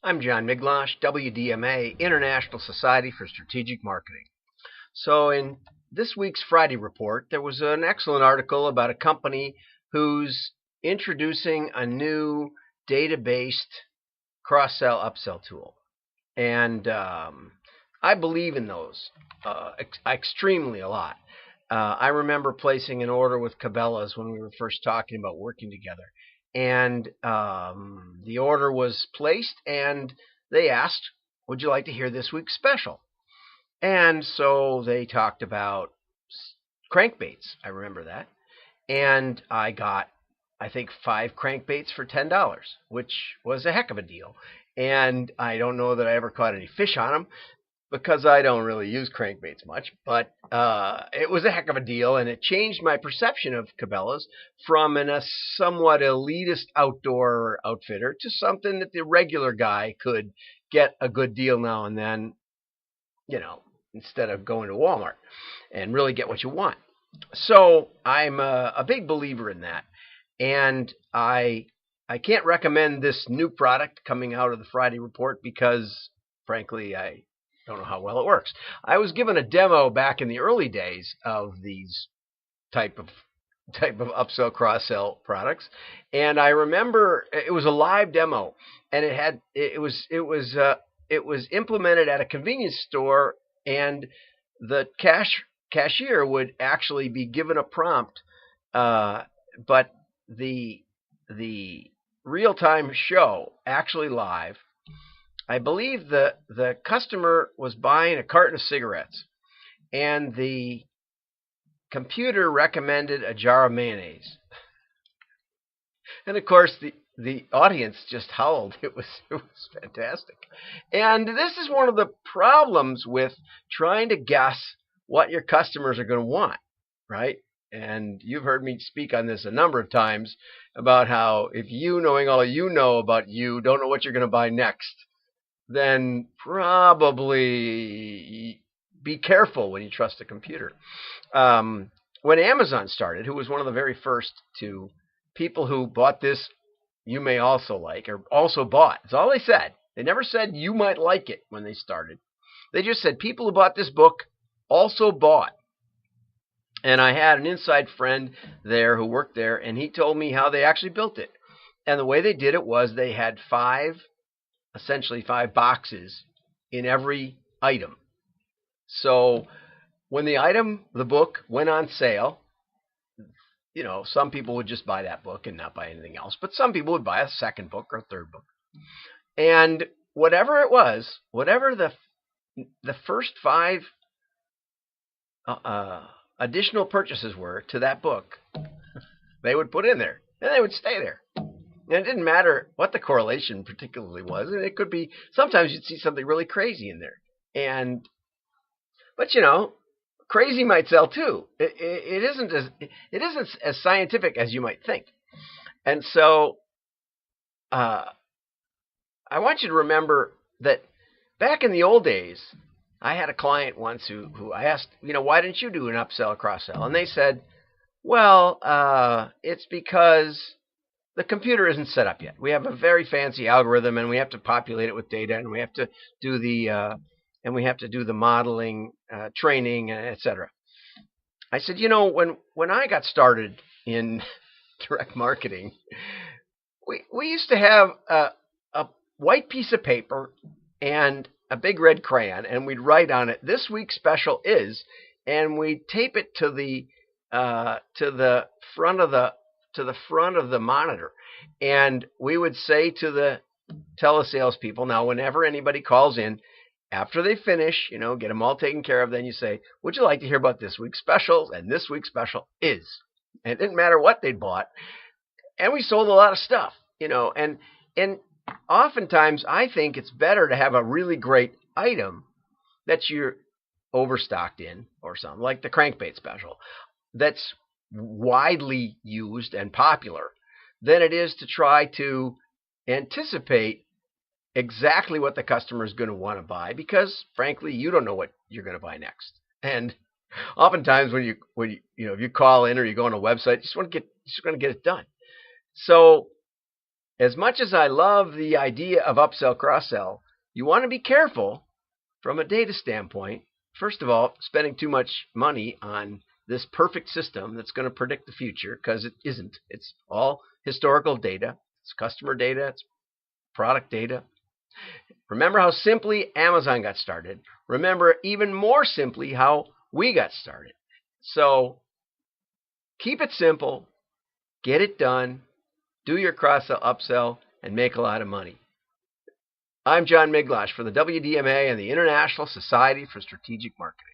I'm John Miglosh, WDMA, International Society for Strategic Marketing. So in this week's Friday report, there was an excellent article about a company who's introducing a new data-based cross-sell upsell tool. And I believe in those extremely a lot. I remember placing an order with Cabela's when we were first talking about working together. And the order was placed, and they asked, would you like to hear this week's special? And so they talked about crankbaits. I remember that. And I got, I think, 5 crankbaits for $10, which was a heck of a deal. And I don't know that I ever caught any fish on them, because I don't really use crankbaits much, but it was a heck of a deal, and it changed my perception of Cabela's from a somewhat elitist outdoor outfitter to something that the regular guy could get a good deal now and then, you know, instead of going to Walmart, and really get what you want. So I'm a big believer in that, and I can't recommend this new product coming out of the Friday report because, frankly, I don't know how well it works. I was given a demo back in the early days of these type of upsell cross-sell products, and I remember it was a live demo, and it was implemented at a convenience store, and the cashier would actually be given a prompt, but the real-time show actually live. I believe the customer was buying a carton of cigarettes, and the computer recommended a jar of mayonnaise. And of course, the audience just howled. It was fantastic. And this is one of the problems with trying to guess what your customers are going to want, right? And you've heard me speak on this a number of times about how if you, knowing all you know about you, don't know what you're going to buy next, then probably be careful when you trust a computer. When Amazon started, who was one of the very first to people who bought this, you may also like, or also bought. That's all they said. They never said you might like it when they started. They just said people who bought this book also bought. And I had an inside friend there who worked there, and he told me how they actually built it. And the way they did it was they had essentially 5 boxes in every item. So when the book went on sale, you know, some people would just buy that book and not buy anything else, but some people would buy a second book or a third book. And whatever it was, whatever the first 5 additional purchases were to that book, they would put in there, and they would stay there. And it didn't matter what the correlation particularly was. And it could be, sometimes you'd see something really crazy in there. But you know, crazy might sell too. It isn't as scientific as you might think. And so I want you to remember that back in the old days, I had a client once who I asked, you know, why didn't you do an upsell, cross-sell? And they said, well, it's because the computer isn't set up yet. We have a very fancy algorithm, and we have to populate it with data, and we have to do the modeling, training, etc. I said, you know, when I got started in direct marketing, we used to have a white piece of paper and a big red crayon, and we'd write on it, "This week's special is," and we'd tape it to the front of the monitor, and we would say to the telesales people, now whenever anybody calls in, after they finish, you know, get them all taken care of, then you say, would you like to hear about this week's specials? And this week's special is. And it didn't matter what they bought. And we sold a lot of stuff, you know, and oftentimes I think it's better to have a really great item that you're overstocked in, or something like the crankbait special, that's widely used and popular, than it is to try to anticipate exactly what the customer is going to want to buy, because frankly you don't know what you're going to buy next. And oftentimes when you if you call in or you go on a website, you just want to get it done. So As much as I love the idea of upsell, cross-sell, you want to be careful from a data standpoint. First of all, spending too much money on this perfect system that's going to predict the future, because it isn't. It's all historical data. It's customer data. It's product data. Remember how simply Amazon got started. Remember even more simply how we got started. So keep it simple. Get it done. Do your cross-sell, upsell, and make a lot of money. I'm John Miglash for the WDMA and the International Society for Strategic Marketing.